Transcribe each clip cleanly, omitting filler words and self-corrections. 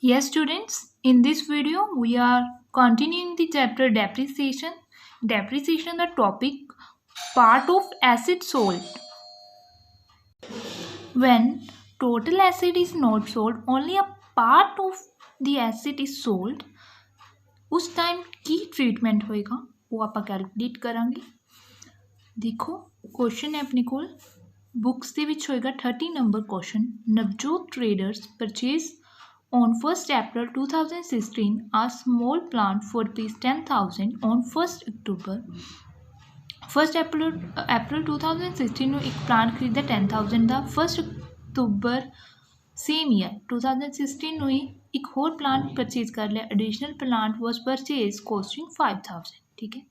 Yes, students, in this video we are continuing the chapter depreciation. Depreciation, the topic, part of asset sold. When total asset is not sold, only a part of the asset is sold, उस time की treatment होएगा वो आप calculate करांगे। देखो question है अपने कोल books ਦੇ ਵਿੱਚ ਹੋਏਗਾ 30 number question Navjot traders purchase on 1st April 2016 a small plant for rupees 10,000 on 1st October 1st April 2016 ਨੂੰ ਇੱਕ ਪਲਾਂਟ ਖਰੀਦਿਆ 10,000 ਦਾ 1st ਅਕਤੂਬਰ ਸੇਮ ਈਅਰ 2016 ਨੂੰ ਹੀ ਇੱਕ ਹੋਰ ਪਲਾਂਟ ਪਰਚੇਜ਼ ਕਰ ਲਿਆ ਐਡੀਸ਼ਨਲ ਪਲਾਂਟ ਵਾਸ ਪਰਚੇਜ਼ ਕੋਸਟਿੰਗ 5,000 ਠੀਕ ਹੈ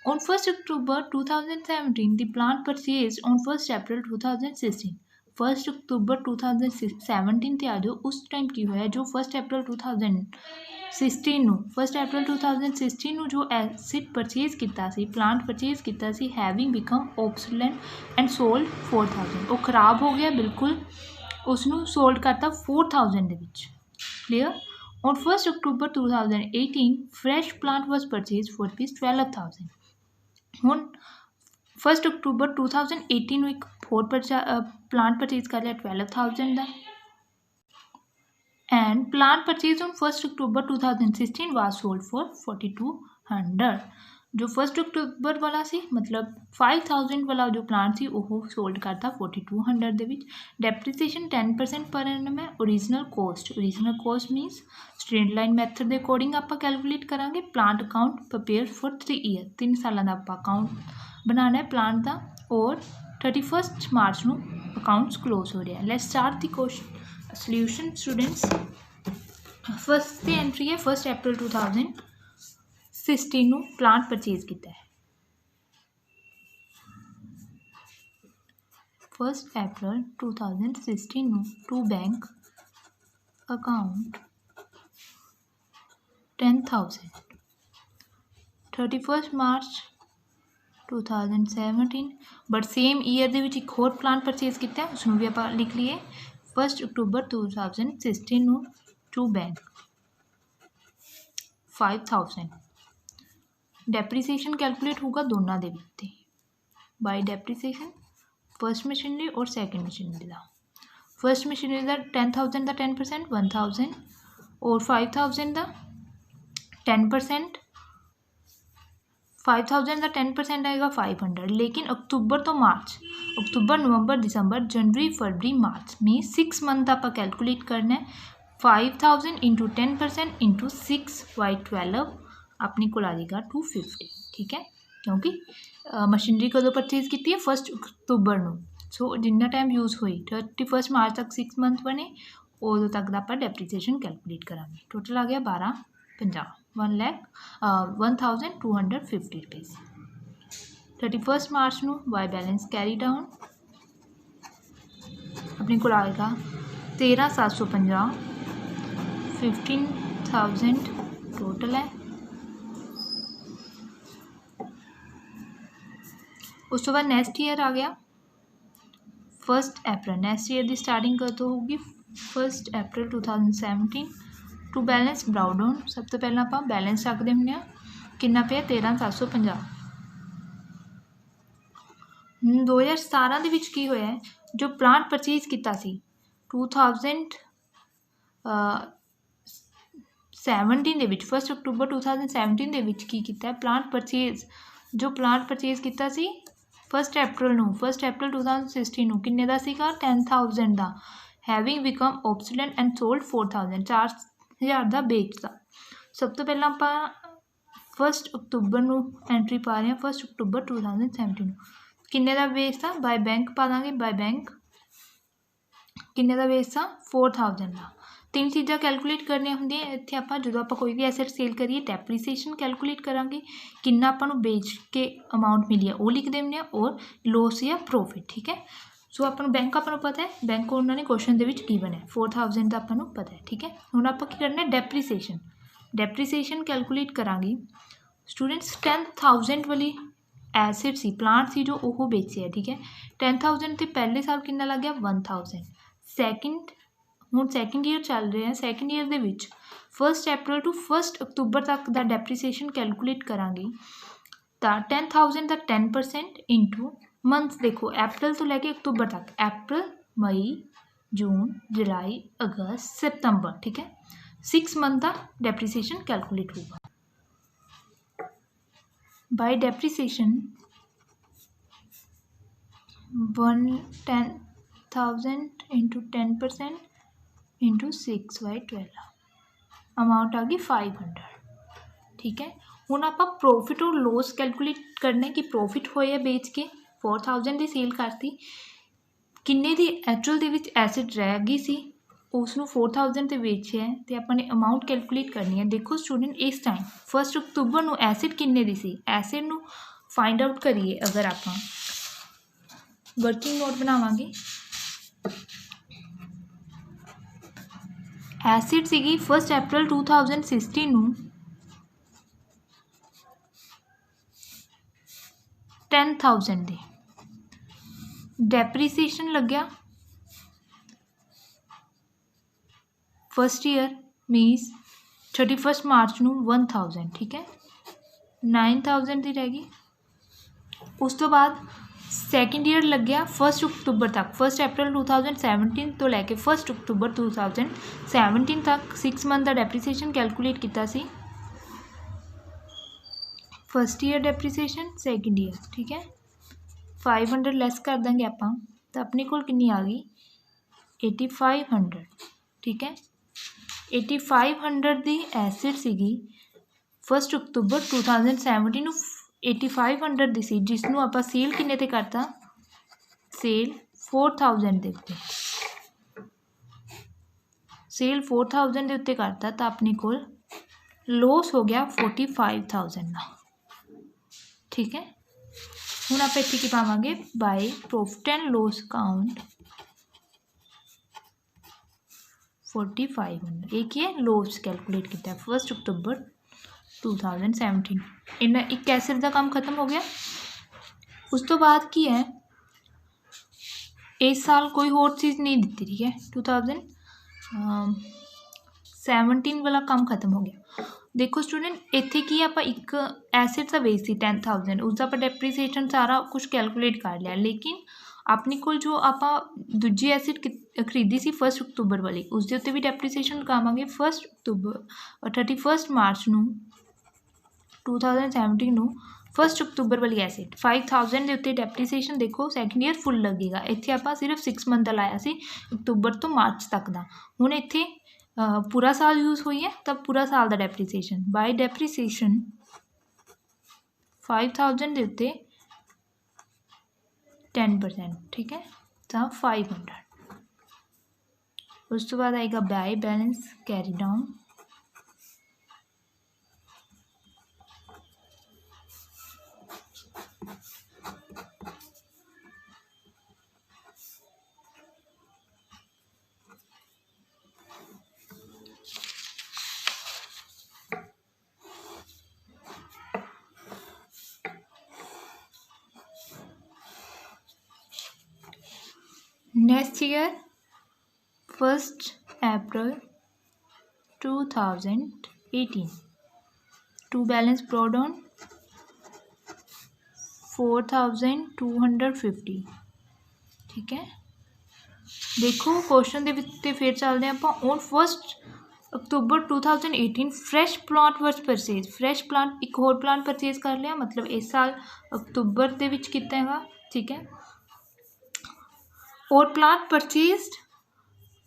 on 1st October 2017 the plant purchased on 1st April 2016 1st October 2017 ਤੇ ਆ ਜਾਓ ਉਸ ਟਾਈਮ ਕੀ ਹੋਇਆ ਜੋ 1st April 2016 ਨੂੰ 1st April 2016 ਨੂੰ ਜੋ ਐਸਿਡ ਪਰਚੇਜ਼ ਕੀਤਾ ਸੀ ਪਲਾਂਟ ਪਰਚੇਜ਼ ਕੀਤਾ ਸੀ ਹੈਵਿੰਗ ਬਿਕਮ ਓਬਸੋਲੈਂਟ ਐਂਡ ਸੋਲਡ 4,000 ਉਹ ਖਰਾਬ ਹੋ ਗਿਆ ਬਿਲਕੁਲ ਉਸ ਨੂੰ ਸੋਲਡ ਕਰਤਾ 4,000 ਦੇ ਵਿੱਚ clear on 1st October 2018 fresh plant was purchased for ₹12,000 ਹੁਣ 1st October 2018 ਨੂੰ ਇੱਕ ਹੋਰ plant purchase ਕਰ ਲਿਆ 12,000 ਦਾ and plant purchase on 1st October 2016 was sold for 4,200 जो 1st October ਵਾਲਾ ਸੀ ਮਤਲਬ 5,000 ਵਾਲਾ ਜੋ plant ਸੀ ਉਹ sold ਕਰਤਾ 4,200 ਦੇ ਵਿੱਚ depreciation 10% per annum ਹੈ original cost means straight line method ਦੇ ਅਕੋਰਡਿੰਗ ਆਪਾਂ ਕੈਲਕੂਲੇਟ ਕਰਾਂਗੇ plant account prepared for 3 year 3 ਸਾਲਾਂ ਦਾ ਆਪਾਂ ਅਕਾਊਂਟ ਬਣਾਉਣਾ ਹੈ plant ਦਾ ਔਰ 31st ਮਾਰਚ ਨੂੰ ਅਕਾਊਂਟਸ ਕਲੋਜ਼ ਹੋ ਰਿਹਾ let's start the question solution students first the entry ਹੈ 1st April 2016 ਨੂੰ ਪਲਾਂਟ ਪਰਚੇਜ਼ ਕੀਤਾ ਹੈ 1st April 2016 ਨੂੰ to bank account 10,000 31st March 2017 but same year ਦੇ ਵਿੱਚ ਇੱਕ ਹੋਰ ਪਲਾਂਟ ਪਰਚੇਜ਼ ਕੀਤਾ ਉਸ ਨੂੰ ਵੀ ਆਪਾਂ ਲਿਖ ਲਈਏ 1st October 2016 ਨੂੰ ਟੂ ਬੈਂਕ 5,000 ਡੈਪਰੀਸੀਏਸ਼ਨ ਕੈਲਕੂਲੇਟ ਹੋਊਗਾ ਦੋਨਾਂ ਦੇ ਵਿੱਚ ਤੇ ਬਾਈ ਡੈਪਰੀਸੀਏਸ਼ਨ ਫਸਟ ਮਸ਼ੀਨਰੀ ਔਰ ਸੈਕਿੰਡ ਮਸ਼ੀਨਰੀ ਦਾ ਫਸਟ ਮਸ਼ੀਨਰੀ ਦਾ 10,000 ਦਾ 10% 1,000 ਔਰ 5,000 ਦਾ 10% 5,000 ਦਾ 10% ਆਏਗਾ 500 ਲੇਕਿਨ ਅਕਤੂਬਰ ਤੋਂ ਮਾਰਚ ਅਕਤੂਬਰ ਨਵੰਬਰ ਦਸੰਬਰ ਜਨਵਰੀ ਫਰਵਰੀ ਮਾਰਚ ਮੀਨ 6 ਮੰਥ ਆਪਾਂ ਕੈਲਕੂਲੇਟ ਕਰਨਾ ਹੈ 5,000 into 10% into 6 by 12 ਆਪਣੇ ਕੋਲ ਆ ਜਾਏਗਾ 250 ਠੀਕ ਹੈ ਕਿਉਂਕਿ ਮਸ਼ੀਨਰੀ ਕਦੋਂ ਪਰਚੇਜ਼ ਕੀਤੀ ਹੈ 1st ਅਕਤੂਬਰ ਨੂੰ ਸੋ ਜਿੰਨਾ ਟਾਈਮ ਯੂਜ਼ ਹੋਈ 31st ਮਾਰਚ ਤੱਕ 6 ਮੰਥ ਬਣੇ ਉਦੋਂ ਤੱਕ ਦਾ ਆਪਾਂ ਡੈਪਰੀਸੀਏਸ਼ਨ ਕੈਲਕੂਲੇਟ ਕਰਾਂਗੇ ਟੋਟਲ ਆ ਗਿਆ 1250 1,250 रुपीज़ 31st मार्च ਨੂੰ बाय बैलेंस कैरी डाउन अपने को आएगा 13,750 15,000 टोटल है उस तो बाद नैक्सट ईयर आ गया 1st April नैक्सट ईयर की स्टार्टिंग कदों होगी 1st April 2017 to balance brought down सब तो पहला आप बैलेंस रखते होंगे कितना पे 13,750 2017 ਦੇ ਵਿੱਚ ਕੀ ਹੋਇਆ ਹੈ ਜੋ ਪਲਾਂਟ ਪਰਚੇਜ਼ ਕੀਤਾ ਸੀ 2017 ਦੇ ਵਿੱਚ 1st October 2017 ਦੇ ਵਿੱਚ ਕੀ ਕੀਤਾ ਪਲਾਂਟ ਪਰਚੇਜ਼ ਜੋ ਪਲਾਂਟ ਪਰਚੇਜ਼ ਕੀਤਾ ਸੀ 1st April ਨੂੰ 1st April 2016 ਨੂੰ ਕਿੰਨੇ ਦਾ ਸੀਗਾ 10,000 ਦਾ ਹੈਵਿੰਗ ਬਿਕਮ ਓਬਸੋਲੈਂਟ ਐਂਡ ਸੋਲਡ 4,000 4,000 ਦਾ ਵੇਚਦਾ ਸਭ ਤੋਂ ਪਹਿਲਾਂ ਆਪਾਂ 1st October ਨੂੰ ਐਂਟਰੀ ਪਾ ਰਹੇ ਹਾਂ 1st October 2017 ਨੂੰ ਕਿੰਨੇ ਦਾ ਵੇਚਦਾ ਬਾਈ ਬੈਂਕ ਪਾ ਦਾਂਗੇ ਬਾਈ ਬੈਂਕ ਕਿੰਨੇ ਦਾ ਵੇਚਦਾ 4,000 ਦਾ ਤਿੰਨ ਚੀਜ਼ਾਂ ਕੈਲਕੂਲੇਟ ਕਰਨੀਆਂ ਹੁੰਦੀਆਂ ਇੱਥੇ ਆਪਾਂ ਜਦੋਂ ਆਪਾਂ ਕੋਈ ਵੀ ਐਸੈਟ ਸੇਲ ਕਰੀਏ ਡੈਪਰੀਸੀਏਸ਼ਨ ਕੈਲਕੂਲੇਟ ਕਰਾਂਗੇ ਕਿੰਨਾ ਆਪਾਂ ਨੂੰ ਵੇਚ ਕੇ ਅਮਾਊਂਟ ਮਿਲੀ ਹੈ ਉਹ ਲਿਖ ਦਿੰਦੇ ਹਾਂ ਔਰ ਲੋਸ ਜਾਂ ਪ੍ਰੋਫਿਟ ਠੀਕ ਹੈ ਸੋ ਆਪਾਂ ਨੂੰ ਬੈਂਕ ਆਪਾਂ ਨੂੰ ਪਤਾ ਹੈ ਬੈਂਕ ਉਹਨਾਂ ਨੇ ਕੁਐਸਚਨ ਦੇ ਵਿੱਚ ਕੀ ਬਣਿਆ 4,000 ਦਾ ਆਪਾਂ ਨੂੰ ਪਤਾ ਹੈ ਠੀਕ ਹੈ ਹੁਣ ਆਪਾਂ ਕੀ ਕਰਨਾ ਡੈਪਰੀਸੀਏਸ਼ਨ ਕੈਲਕੂਲੇਟ ਕਰਾਂਗੇ ਸਟੂਡੈਂਟਸ 10,000 ਵਾਲੀ ਐਸਿਡ ਸੀ ਪਲਾਂਟ ਸੀ ਜੋ ਉਹ ਵੇਚਿਆ ਠੀਕ ਹੈ 10,000 ਤੇ ਪਹਿਲੇ ਸਾਲ ਕਿੰਨਾ ਲੱਗ ਗਿਆ 1,000 ਸੈਕਿੰਡ ਹੁਣ ਸੈਕਿੰਡ ਈਅਰ ਚੱਲ ਰਿਹਾ, ਸੈਕਿੰਡ ਈਅਰ ਦੇ ਵਿੱਚ 1 April to 1 October ਤੱਕ ਦਾ ਡੈਪਰੀਸੀਏਸ਼ਨ ਕੈਲਕੂਲੇਟ ਕਰਾਂਗੇ ਤਾਂ 10,000 ਦਾ 10% ਇੰਟੂ ਮੰਥ। ਦੇਖੋ ਅਪ੍ਰੈਲ ਤੋਂ ਲੈ ਕੇ ਅਕਤੂਬਰ ਤੱਕ, अप्रैल मई जून जुलाई अगस्त सितंबर, ठीक है 6 मंथ का डेप्रीसीएशन कैलकुलेट होगा। बाय डेप्रीसीएशन 10,000 इंटू 10% इंटू 6/12 अमाउंट आ गई 500, ठीक है। ਹੁਣ ਆਪਾਂ प्रॉफिट और लॉस कैलकुलेट करने कि प्रॉफिट होया बेच के 4,000 ਦੀ सेल करती, किन्ने ਦੀ एक्चुअल ਦੇ ਵਿੱਚ ਐਸਿਡ ਰਹਿ ਗਈ ਸੀ ਉਸ ਨੂੰ 4,000 ਤੇ ਵੇਚਿਆ ਤੇ ਆਪਾਂ ਨੇ ਅਮਾਊਂਟ ਕੈਲਕੂਲੇਟ ਕਰਨੀ ਹੈ। ਦੇਖੋ ਸਟੂਡੈਂਟ ਇਸ ਟਾਈਮ 1 ਅਕਤੂਬਰ ਨੂੰ ਐਸਿਡ ਕਿੰਨੇ ਦੀ ਸੀ, ਐਸਿਡ ਨੂੰ फाइंड आउट करिए। अगर आप वर्किंग नोट बनावांगे, एसिड सीगी 1 April 2016 ਨੂੰ 10,000 ਦੀ, डेप्रीसीएशन लग्या फस्ट ईयर मीनस 31 मार्च ਨੂੰ 1,000, ठीक है 9,000 ਦੀ रह गई। उस तो बाद सैकेंड ईयर लग गया 1 अक्टूबर तक, 1 April 2017 तो लैके 1 अक्टूबर 2017 तक 6 मंथ का डेप्रीसीएशन कैलकुलेट किया सी। फस्ट ईयर डेप्रीसीएशन सैकेंड ईयर, ठीक है 500 लैस कर देंगे आप तो अपने को कितनी आ गई 8500, ठीक है 8500 की एसिड सीगी 1 अक्टूबर 2017 ਨੂੰ 8500 ਦੀ ਸੀ, जिस ਨੂੰ ਆਪਾਂ सेल किन्ने ते करता, सेल 4,000 ਦੇ ਉੱਤੇ, सेल 4,000 ਦੇ ਉੱਤੇ करता तो अपने को लॉस हो गया 45,000 ਦਾ, ठीक है। ਹੁਣ ਆਪਾਂ ਇੱਥੇ ਕੀ ਪਾਵਾਂਗੇ ਬਾਈ प्रॉफिट एंड लॉस अकाउंट 4,500, एक ही है लॉस कैलकुलेट किया 1 अक्टूबर 2017। इन्ना एक एसिड का काम खत्म हो गया। उस तो बाद की है इस साल कोई होर चीज़ नहीं दी, ठीक है 2017 वाला काम खत्म हो गया। देखो स्टूडेंट इत्थे की आप एक एसिड का बेस थी 10,000, उसका आप डेप्रीसीएशन सारा कुछ कैलकुलेट कर लिया, लेकिन अपने को जो आप दूजी एसिड खरीदी सी 1 अक्टूबर वाली उसके उत्ते भी डेप्रीसीएशन लगावांगे 1 अक्टूबर 31 मार्च ਨੂੰ 2017 ਨੂੰ 1 अक्टूबर वाली एसिड 5,000 के उत्ते डेप्रीसीएशन देखो सैकेंड ईयर फुल लगेगा। इत्थे आप सिर्फ 6 मंथ का लाया सी अक्टूबर तो मार्च तक का, हुण इत्थे पूरा साल यूज़ हुई है तब पूरा साल का डेप्रीसीएशन बाय डेप्रीसीएशन 5,000 के उत्ते 10%, ठीक है तो 500। उस तो बाद आएगा by balance carry down, next year 1 April 2018 to balance brought on 4,250, ठीक है। देखो क्वेश्चन के उत्ते फिर चलते हैं आप on 1 October 2018 fresh plant worth purchase, fresh plant एक होर प्लांट परचेज कर लिया, मतलब इस साल अक्टूबर के विच कीता हैगा, ठीक है। और प्लांट परचेज्ड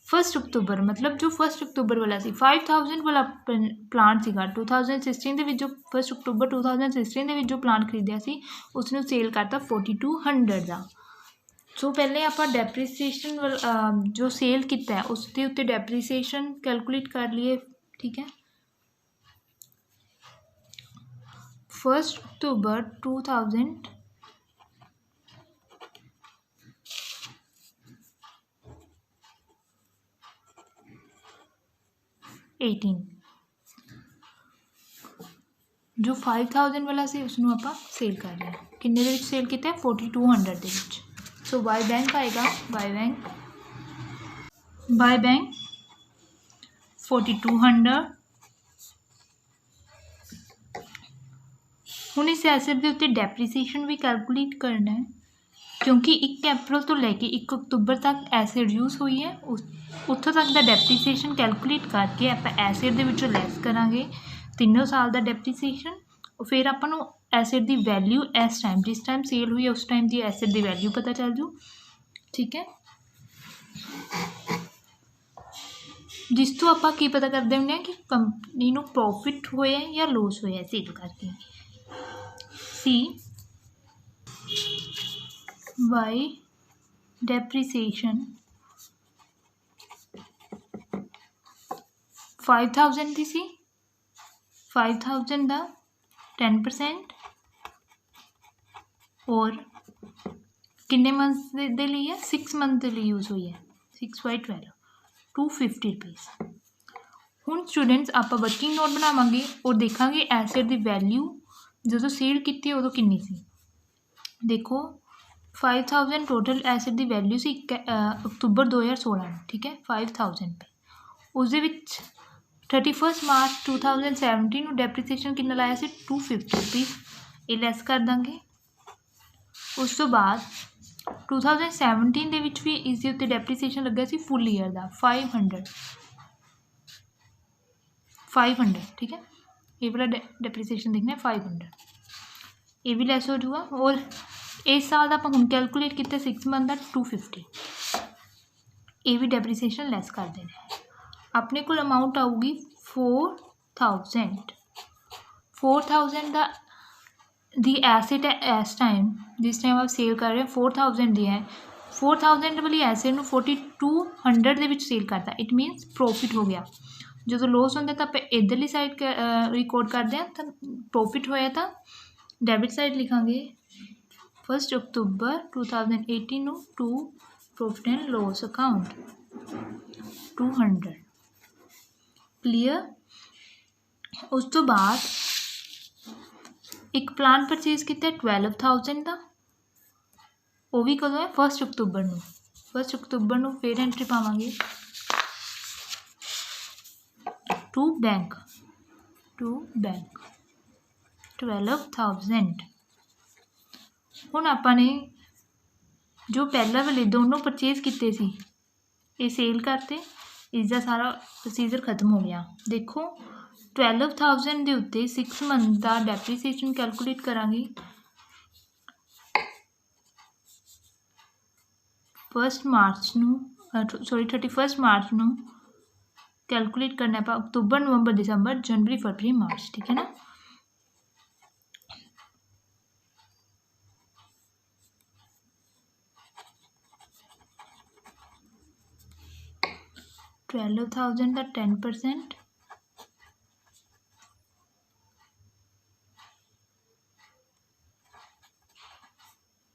1 अक्टूबर मतलब जो 1 अक्टूबर वाला सी 5,000 वाला प्लांट सीगा 2016 के जो 1 अक्टूबर 2016 के जो प्लांट खरीदिया सी उसने सेल करता 4,200 का। सो पहले आप डेप्रीसीएशन जो सेल किया है उसके उत्ते डेप्रीसीएशन कैलकुलेट कर लिए, ठीक है 1 अक्टूबर 2018 जो 5,000 वाला से उसनों आप सेल कर रहे हैं, किन्ने दे विच सेल किया 4,200 दे विच। सो बाय बैंक आएगा बाय बैंक 4200। ਹੁਣ ਇਸ ਐਸਟ ਦੇ ਉੱਤੇ ਡੈਪਰੀਸੀਏਸ਼ਨ ਵੀ ਕੈਲਕੂਲੇਟ ਕਰਨਾ ਹੈ, क्योंकि 1 अप्रैल तो लैके 1 अक्तूबर तक एसिड यूज़ हुई है, उत्थों तक का डेप्रीसीएशन कैलकुलेट करके आप एसिड दे विचों लैस करांगे 3 साल का डेप्रीसीएशन। फिर आपां नूं एसिड की वैल्यू इस टाइम जिस टाइम सेल हुई है उस टाइम की एसिड की वैल्यू पता चल जू। ठीक है, जिस तो आपां की पता करते हुंदे कि कंपनी नूं प्रॉफिट होया या लॉस होया सेल करके। सी by depreciation 5000 दी सी, 5000 का 10% और किन्ने मंथ दे लिए है 6 मंथ के लिए यूज़ हुई है 6/12 250 रुपीज़। हुण स्टूडेंट्स आप वर्किंग नोट बनावांगे और देखांगे एसिड की वैल्यू जो सेल की उदों किन्नी सी। देखो 5000 टोटल एसिड की वैल्यू सी अक्तूबर 2016। ठीक है, 5000 पे उस 31 मार्च 2017 में डेप्रीसीएशन कितना लाया सी 250 रुपीज़, ये लैस कर देंगे। उस तो बाद 2017 दे विच भी इस उत्ते डेप्रीसीएशन लगा सी फुल ईयर का 500। ठीक है, ये वाला डेप्रीसीएशन देखना है 500, ये भी लैस हो जाऊगा। और इस साल का हम कैलकुलेट किया 6 मंथ का 250, ये भी डेप्रीसीएशन लैस कर देना। अपने को अमाउंट आऊगी 4000 का दी एसिड है इस टाइम जिस टाइम आप सेल कर रहे हैं 4000 दी है। 4000 वाली एसिड में 4200 के सेल करता, इट मीनस प्रॉफिट हो गया। जो लॉस होंगे तो आप इधरली साइड रिकॉर्ड करते हैं, तो प्रॉफिट होया तो डेबिट साइड लिखांगे 1 अक्तूबर 2018 to profit and loss account 200 clear. उस तो बाद एक प्लान परचेज किया 12000 का, वो भी कदों है 1 अक्तूबर नूं। 1 अक्तूबर नूं फिर एंट्री पावांगे टू बैंक 12000। हुण आपां ने जो पहला वाले दोनों परचेज किए सी ये सेल करते, इसका सारा प्रोसीजर खत्म हो गया। देखो 12000 के उत्ते 6 मंथ का डेप्रीसीएशन कैलकुलेट करांगे 31 मार्च नूं कैलकुलेट करना है अक्तूबर नवंबर दिसंबर जनवरी फरवरी मार्च। ठीक है ना, $12,000 का 10%,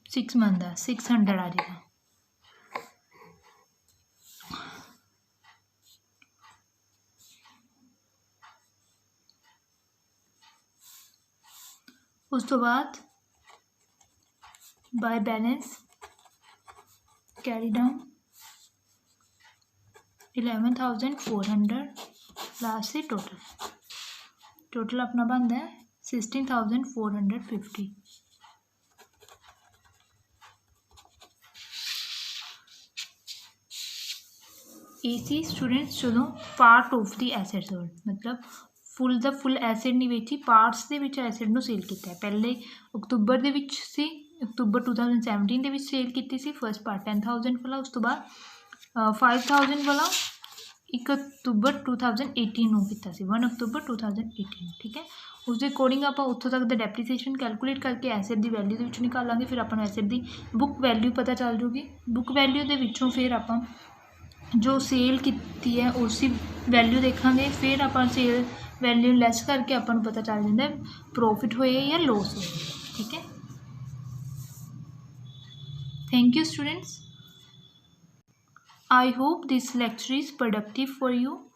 सिक्स मंथ का 600 आ जाएगा। उस तो बाद bye balance carry down 11,400 last से टोटल अपना बनता है 16,450। ये सी स्टूडेंट्स जो part of the acid sold, मतलब फुल एसिड नहीं बेची, पार्ट्स के एसिड नूं सेल किया। पहले अक्तूबर के अक्तूबर 2017 के सेल की सी फर्स्ट पार्ट 10,000 वाला, उस तो बाद 5,000 वाला 1 अक्तूबर 2018 नूं कीता सी 1 अक्तूबर 2018। ठीक है, उस अकॉर्डिंग आप उत्थों तक द डेप्रीसीएशन कैलकुलेट करके एसिड की वैल्यू के निकालांगे, फिर अपन एसिड की बुक वैल्यू पता चल जूगी। बुक वैल्यू के विचों फिर आप जो सेल की है उसी वैल्यू देखांगे, फिर आप सेल वैल्यू लैस करके अपन पता चल जाता है प्रॉफिट होए या लॉस होए। ठीक है, thank you students, I hope this lecture is productive for you.